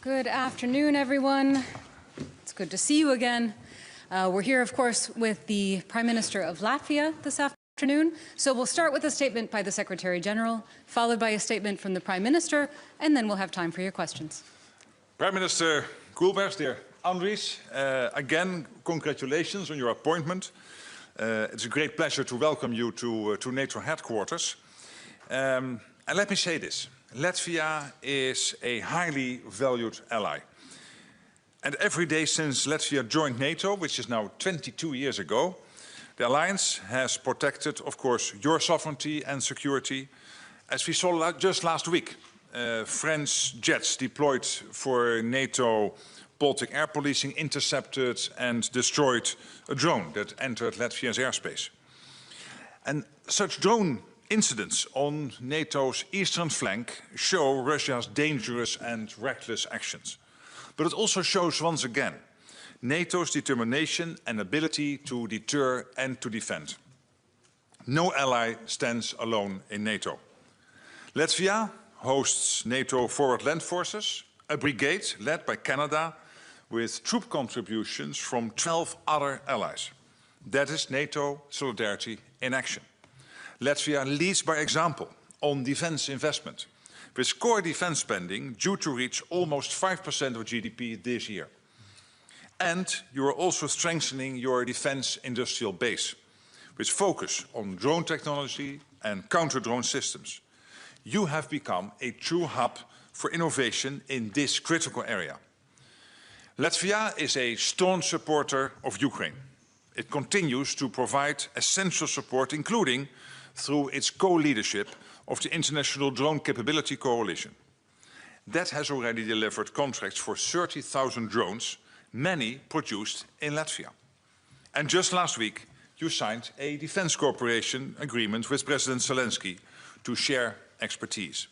Good afternoon, everyone. It's good to see you again. We're here, of course, with the Prime Minister of Latvia this afternoon. So we'll start with a statement by the Secretary General, followed by a statement from the Prime Minister, and then we'll have time for your questions. Prime Minister Kulbergs, dear Andris, again, congratulations on your appointment. It's a great pleasure to welcome you to NATO Headquarters. And let me say this. Latvia is a highly valued ally. And every day since Latvia joined NATO, which is now 22 years ago, the alliance has protected, of course, your sovereignty and security. As we saw just last week, French jets deployed for NATO Baltic air policing intercepted and destroyed a drone that entered Latvia's airspace. And such drone incidents on NATO's eastern flank show Russia's dangerous and reckless actions. But it also shows once again NATO's determination and ability to deter and to defend. No ally stands alone in NATO. Latvia hosts NATO Forward Land Forces, a brigade led by Canada with troop contributions from 12 other allies. That is NATO solidarity in action. Latvia leads by example on defense investment, with core defense spending due to reach almost 5% of GDP this year. And you are also strengthening your defense industrial base, with focus on drone technology and counter-drone systems. You have become a true hub for innovation in this critical area. Latvia is a staunch supporter of Ukraine. It continues to provide essential support, including through its co-leadership of the International Drone Capability Coalition. That has already delivered contracts for 30,000 drones, many produced in Latvia. And just last week, you signed a defense cooperation agreement with President Zelensky to share expertise.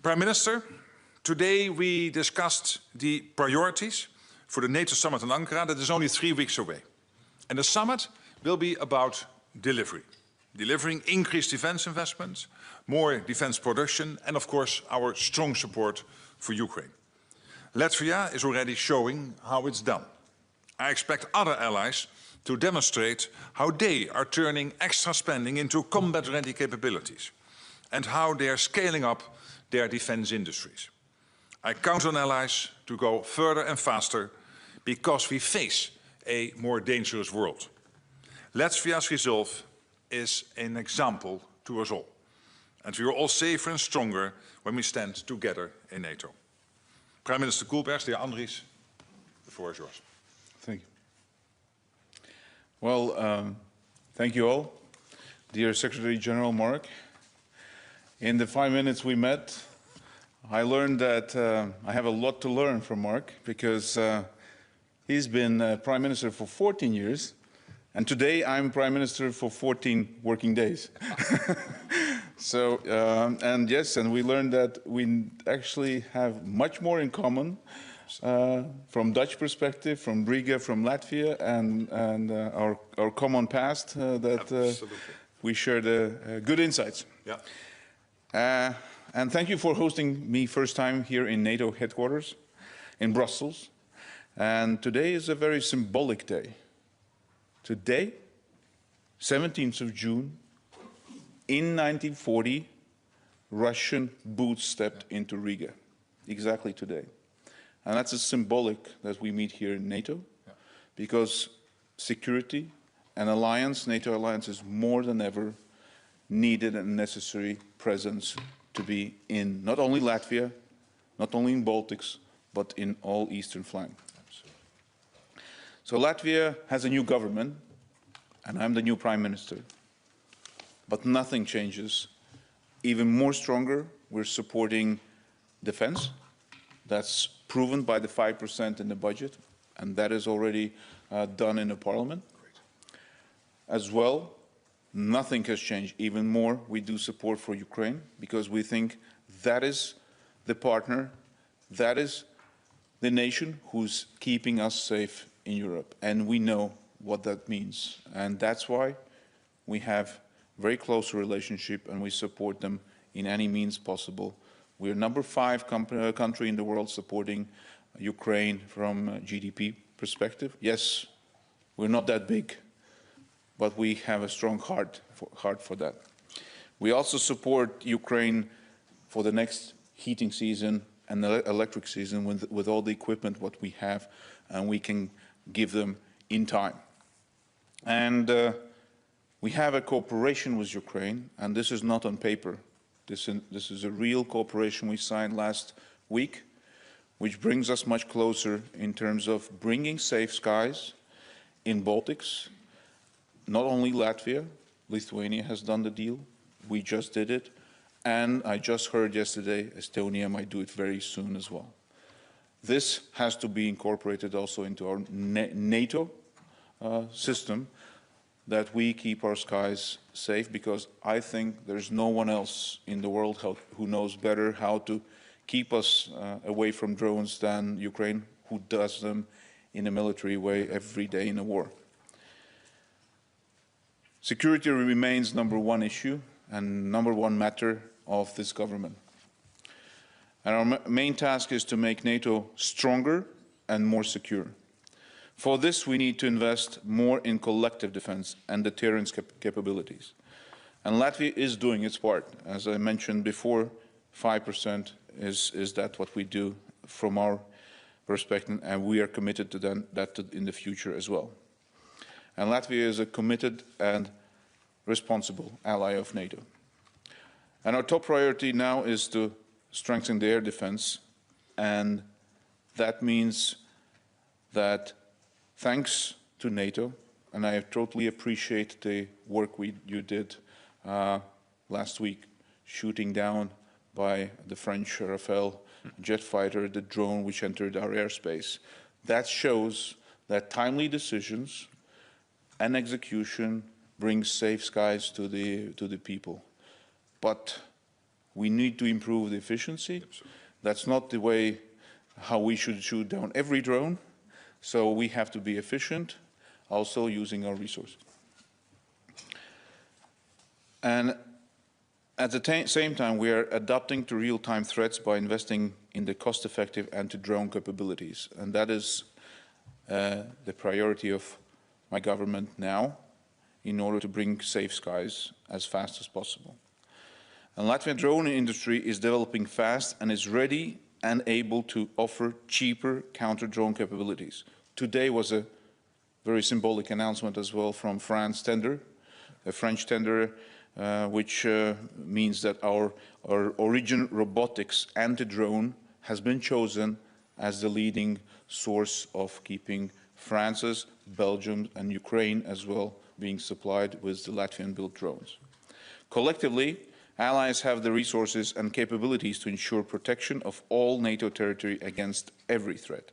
Prime Minister, today we discussed the priorities for the NATO summit in Ankara that is only 3 weeks away. And the summit will be about delivery. Delivering increased defense investments, more defense production, and of course our strong support for Ukraine. Latvia is already showing how it's done. I expect other allies to demonstrate how they are turning extra spending into combat-ready capabilities and how they are scaling up their defense industries. I count on allies to go further and faster because we face a more dangerous world. Latvia's resolve is an example to us all. And we are all safer and stronger when we stand together in NATO. Prime Minister Kulbergs, dear Andris, the floor is yours. Thank you. Well, thank you all. Dear Secretary General Mark, in the 5 minutes we met, I learned that I have a lot to learn from Mark because he's been Prime Minister for 14 years. And today I'm Prime Minister for 14 working days. So, and yes, and we learned that we actually have much more in common from Dutch perspective, from Riga, from Latvia, and our common past that we shared good insights. Yeah. And thank you for hosting me first time here in NATO headquarters in Brussels. And today is a very symbolic day. Today, 17th of June, in 1940, Russian boots stepped into Riga, exactly today. And that's a symbolic that we meet here in NATO, because security and alliance, NATO alliance, is more than ever needed and necessary presence to be in not only Latvia, not only in Baltics, but in all eastern flank. So Latvia has a new government, and I'm the new Prime Minister. But nothing changes. Even more stronger, we're supporting defense. That's proven by the 5% in the budget, and that is already done in the Parliament. As well, nothing has changed. Even more, we do support for Ukraine, because we think that is the partner, that is the nation who's keeping us safe in Europe, and we know what that means, and that's why we have very close relationship and we support them in any means possible We're number 5 country in the world supporting Ukraine from a GDP perspective. Yes, we're not that big, but we have a strong heart for that. We also support Ukraine for the next heating season and the electric season with all the equipment what we have, and we can give them in time. And we have a cooperation with Ukraine, and this is not on paper. This is a real cooperation we signed last week, which brings us much closer in terms of bringing safe skies in Baltics. Not only Latvia, Lithuania has done the deal. We just did it. And I just heard yesterday Estonia might do it very soon as well. This has to be incorporated also into our NATO system, that we keep our skies safe, because I think there's no one else in the world who knows better how to keep us away from drones than Ukraine, who does them in a military way every day in a war. Security remains #1 issue and #1 matter of this government. And our main task is to make NATO stronger and more secure. For this, we need to invest more in collective defense and deterrence capabilities. And Latvia is doing its part. As I mentioned before, 5% is that what we do from our perspective, and we are committed to that in the future as well. And Latvia is a committed and responsible ally of NATO. And our top priority now is to strengthen the air defense, and that means that thanks to NATO, and I totally appreciate the work you did last week, shooting down by the French Rafale jet fighter the drone which entered our airspace. That shows that timely decisions and execution brings safe skies to the people. But we need to improve the efficiency. That's not the way how we should shoot down every drone. So we have to be efficient, also using our resources. And at the same time, we are adapting to real-time threats by investing in the cost-effective anti-drone capabilities. And that is the priority of my government now, in order to bring safe skies as fast as possible. And Latvian drone industry is developing fast and is ready and able to offer cheaper counter-drone capabilities. Today was a very symbolic announcement as well from France tender, a French tender, which means that our Origin Robotics anti-drone has been chosen as the leading source of keeping France's, Belgium and Ukraine as well being supplied with the Latvian-built drones. Collectively, allies have the resources and capabilities to ensure protection of all NATO territory against every threat.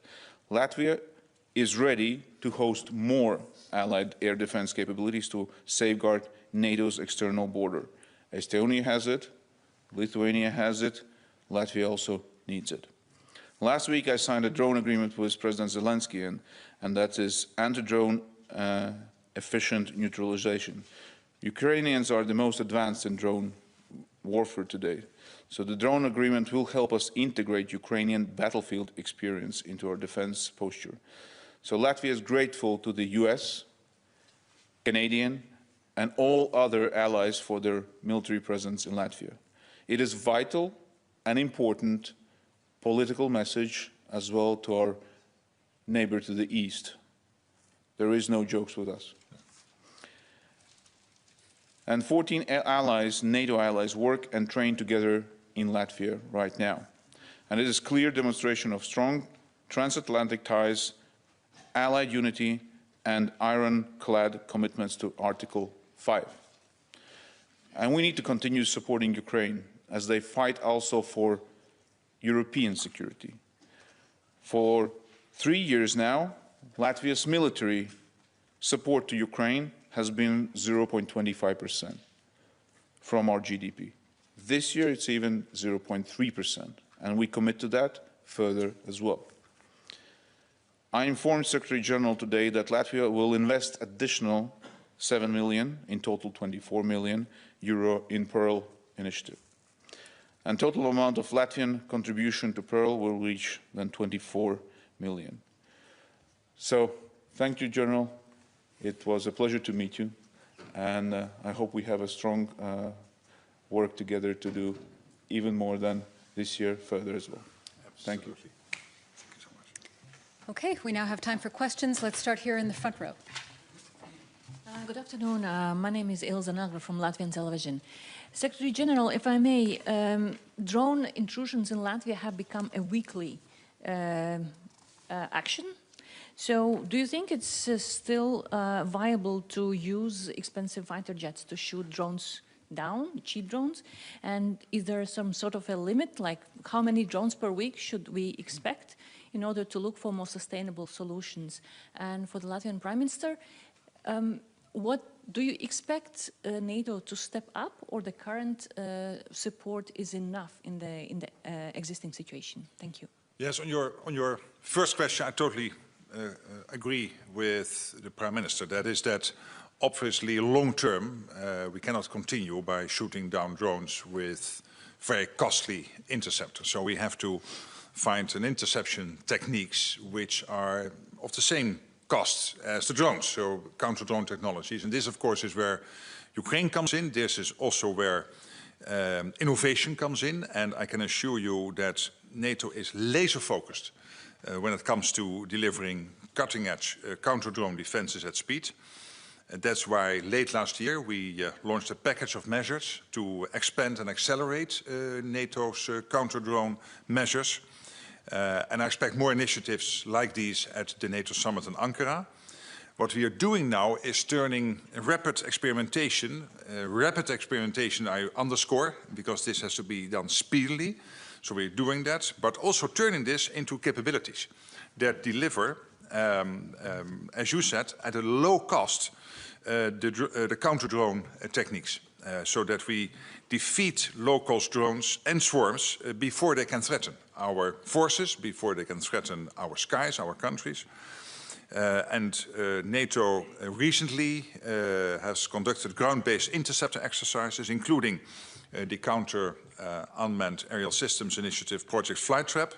Latvia is ready to host more allied air defense capabilities to safeguard NATO's external border. Estonia has it, Lithuania has it, Latvia also needs it. Last week I signed a drone agreement with President Zelensky, and that is anti-drone efficient neutralization. Ukrainians are the most advanced in drone warfare today. So the drone agreement will help us integrate Ukrainian battlefield experience into our defense posture. So Latvia is grateful to the US, Canadian, and all other allies for their military presence in Latvia. It is vital and important political message as well to our neighbor to the east. There is no jokes with us. And 14 allies, NATO allies, work and train together in Latvia right now. And it is a clear demonstration of strong transatlantic ties, allied unity, and ironclad commitments to Article 5. And we need to continue supporting Ukraine as they fight also for European security. For 3 years now, Latvia's military support to Ukraine has been 0.25% from our GDP. This year it's even 0.3%, and we commit to that further as well. I informed Secretary General today that Latvia will invest additional 7 million, in total 24 million euro in Pearl initiative. and total amount of Latvian contribution to Pearl will reach then 24 million. So, thank you, General. It was a pleasure to meet you, and I hope we have a strong work together to do even more than this year further as well. Thank you. Thank you so much. Okay, we now have time for questions. Let's start here in the front row. Good afternoon. My name is Ilza Nagra from Latvian television. Secretary General, if I may, drone intrusions in Latvia have become a weekly action. So do you think it's still viable to use expensive fighter jets to shoot drones down, cheap drones? And is there some sort of a limit, like how many drones per week should we expect in order to look for more sustainable solutions? And for the Latvian Prime Minister, what do you expect NATO to step up, or the current support is enough in the existing situation? Thank you. Yes, on your first question, I totally agree with the Prime Minister. That is that obviously long term we cannot continue by shooting down drones with very costly interceptors. So we have to find an interception techniques which are of the same cost as the drones, so counter-drone technologies. And this, of course, is where Ukraine comes in. This is also where innovation comes in. And I can assure you that NATO is laser-focused when it comes to delivering cutting-edge counter-drone defenses at speed. That's why late last year we launched a package of measures to expand and accelerate NATO's counter-drone measures. And I expect more initiatives like these at the NATO summit in Ankara. What we are doing now is turning rapid experimentation I underscore, because this has to be done speedily, so we're doing that, but also turning this into capabilities that deliver, as you said, at a low cost, the counter-drone techniques, so that we defeat low-cost drones and swarms before they can threaten our forces, before they can threaten our skies, our countries. NATO recently has conducted ground-based interceptor exercises, including the Counter-Unmanned Aerial Systems Initiative Project Flight Trap,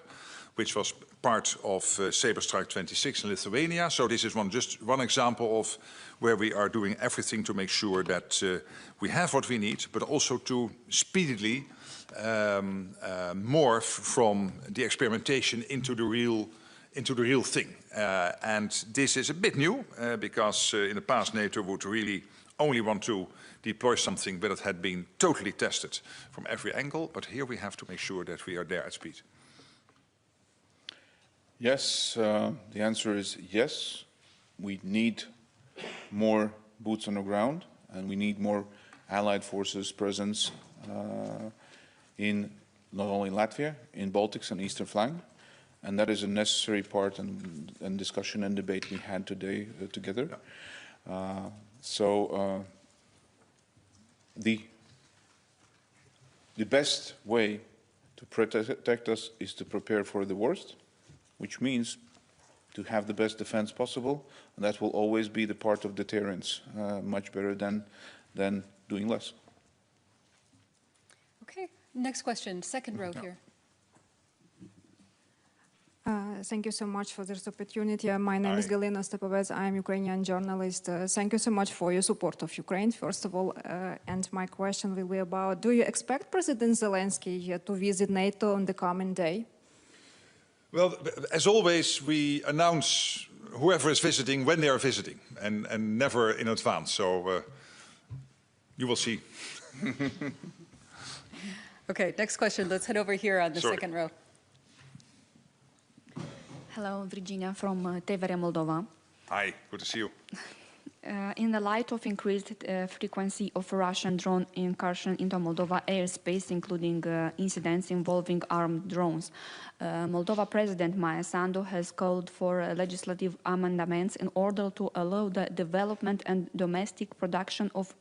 which was part of Sabre Strike 26 in Lithuania. So this is just one example of where we are doing everything to make sure that we have what we need, but also to speedily morph from the experimentation into the real thing. And this is a bit new because in the past NATO would really only want to deploy something but it had been totally tested from every angle. But here we have to make sure that we are there at speed. Yes, the answer is yes. We need more boots on the ground, and we need more allied forces presence in not only Latvia, in Baltics and Eastern flank. And that is a necessary part and discussion and debate we had today together. The best way to protect us is to prepare for the worst, which means to have the best defense possible, and that will always be the part of deterrence, much better than doing less. Okay, next question, second row here. Thank you so much for this opportunity. My name is Galina Stepovets. I'm a Ukrainian journalist. Thank you so much for your support of Ukraine, first of all. And my question will be about, do you expect President Zelensky to visit NATO on the coming day? Well, as always, we announce whoever is visiting when they are visiting, and never in advance. So you will see. Okay, next question. Let's head over here on the second row. Hello, Virginia from TVR Moldova. Hi, good to see you. In the light of increased frequency of Russian drone incursion into Moldova airspace, including incidents involving armed drones, Moldova President Maia Sandu has called for legislative amendments in order to allow the development and domestic production of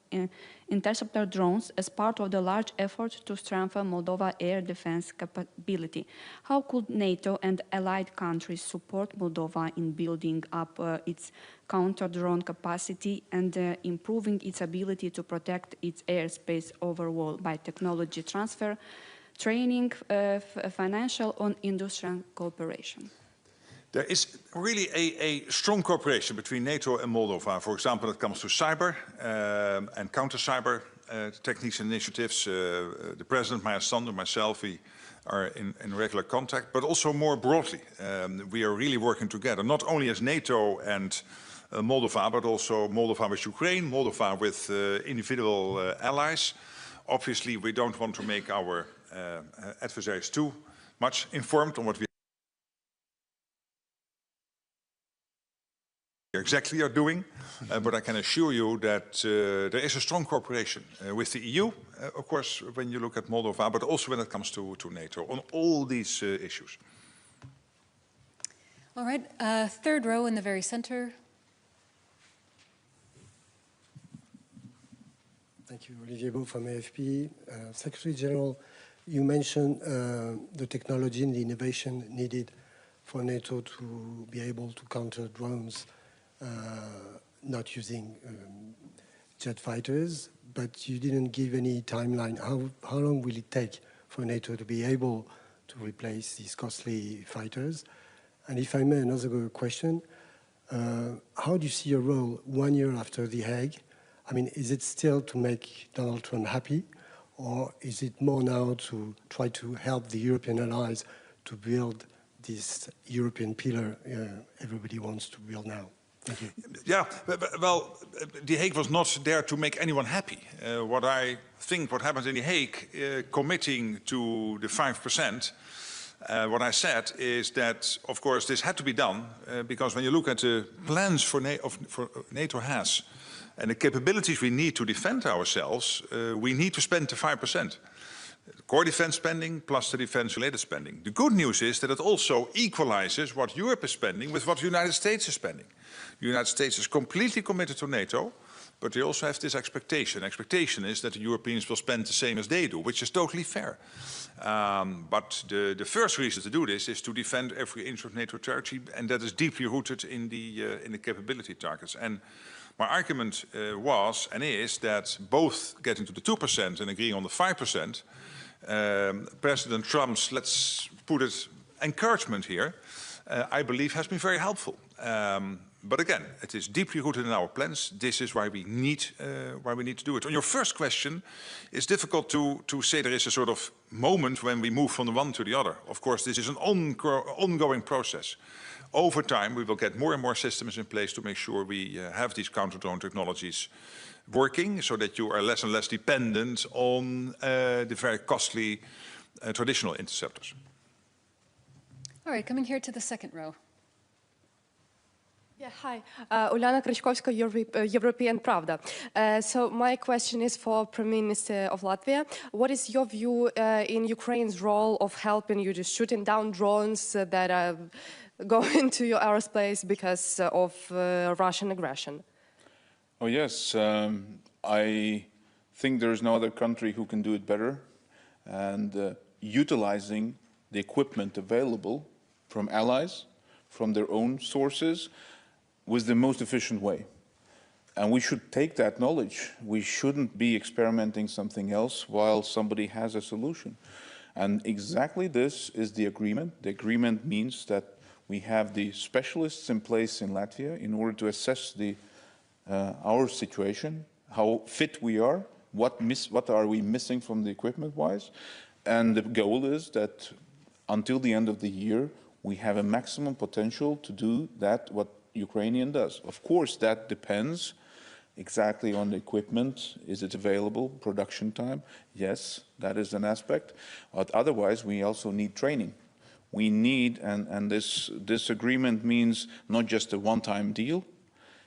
interceptor drones as part of the large effort to strengthen Moldova air defense capability. How could NATO and allied countries support Moldova in building up its counter-drone capacity and improving its ability to protect its airspace overall by technology transfer, training, financial and industrial cooperation? There is really a strong cooperation between NATO and Moldova. For example, when it comes to cyber and counter-cyber techniques and initiatives. The President, Maya Sandu, myself, we are in regular contact, but also more broadly. We are really working together, not only as NATO and Moldova, but also Moldova with Ukraine, Moldova with individual allies. Obviously, we don't want to make our adversaries too much informed on what we exactly are doing, but I can assure you that there is a strong cooperation with the EU, of course, when you look at Moldova, but also when it comes to NATO on all these issues. All right, third row in the very center. Thank you, Olivier Beau from AFP. Secretary General, you mentioned the technology and the innovation needed for NATO to be able to counter drones not using jet fighters, but you didn't give any timeline. How long will it take for NATO to be able to replace these costly fighters? And if I may, another question, how do you see your role 1 year after The Hague? I mean, is it still to make Donald Trump happy, or is it more now to try to help the European allies to build this European pillar everybody wants to build now? Thank you. Yeah, well, The Hague was not there to make anyone happy. What I think what happened in The Hague, committing to the 5%, what I said is that, of course, this had to be done because when you look at the plans for NATO has and the capabilities we need to defend ourselves, we need to spend the 5%. Core defense spending plus the defense-related spending. The good news is that it also equalizes what Europe is spending with what the United States is spending. The United States is completely committed to NATO, but they also have this expectation. Expectation is that the Europeans will spend the same as they do, which is totally fair. But the first reason to do this is to defend every inch of NATO territory, and that is deeply rooted in the capability targets. And my argument was and is that both getting to the 2% and agreeing on the 5%, President Trump's, let's put it, encouragement here, I believe has been very helpful. But again, it is deeply rooted in our plans. This is why we need to do it. On your first question, it's difficult to say there is a sort of moment when we move from the one to the other. Of course, this is an ongoing process. Over time, we will get more and more systems in place to make sure we have these counter-drone technologies working so that you are less and less dependent on the very costly traditional interceptors. All right, coming here to the second row. Yeah, hi. Uliana Krychkovska, European Pravda. So my question is for Prime Minister of Latvia. What is your view in Ukraine's role of helping you just shooting down drones that are going to your airspace because of Russian aggression? Oh, yes. I think there is no other country who can do it better. And utilizing the equipment available from allies, from their own sources, was the most efficient way. And we should take that knowledge. We shouldn't be experimenting something else while somebody has a solution. And exactly this is the agreement. The agreement means that we have the specialists in place in Latvia in order to assess our situation, how fit we are, what are we missing from the equipment-wise. And the goal is that until the end of the year, we have a maximum potential to do that, what Ukrainian does. Of course, that depends exactly on the equipment. Is it available? Production time? Yes, that is an aspect. But otherwise, we also need training. We need, and this agreement means not just a one-time deal.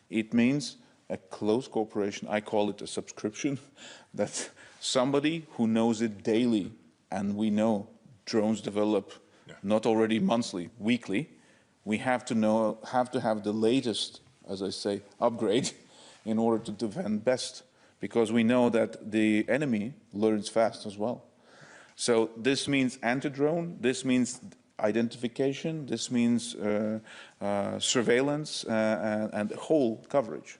It means a close cooperation. I call it a subscription. That somebody who knows it daily, and we know drones develop not already monthly, weekly. We have to have the latest, as I say, upgrade in order to defend best, because we know that the enemy learns fast as well. So this means anti-drone, this means identification, this means surveillance and whole coverage.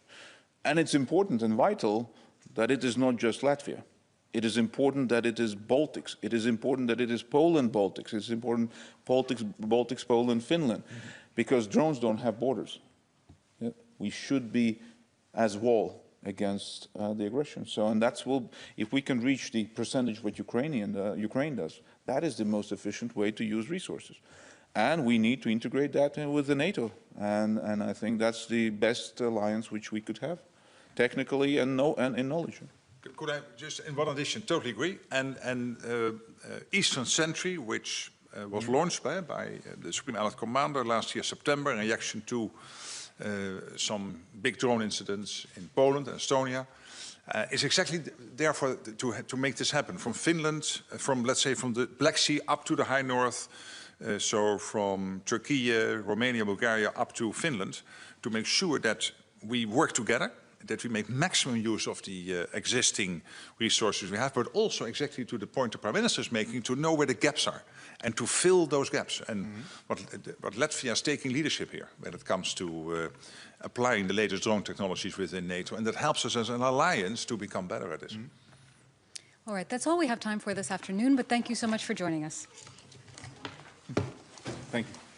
And it's important and vital that it is not just Latvia. It is important that it is Baltics. It is important that it is Poland-Baltics. It's important Baltics, Poland, Finland, because drones don't have borders. Yeah? We should be as wall against the aggression. So, and if we can reach the percentage what Ukraine does, that is the most efficient way to use resources. And we need to integrate that with the NATO. And I think that's the best alliance which we could have, technically and in knowledge. Could I just, in one addition, totally agree. And Eastern Sentry, which was launched by the Supreme Allied Commander last year, September, in reaction to some big drone incidents in Poland and Estonia, is exactly therefore to make this happen. From Finland, let's say from the Black Sea up to the high north, so from Turkey, Romania, Bulgaria up to Finland, to make sure that we work together, that we make maximum use of the existing resources we have, but also exactly to the point the Prime Minister is making, to know where the gaps are and to fill those gaps. And what Latvia is taking leadership here when it comes to applying the latest drone technologies within NATO, and that helps us as an alliance to become better at this. All right, that's all we have time for this afternoon, but thank you so much for joining us. Thank you.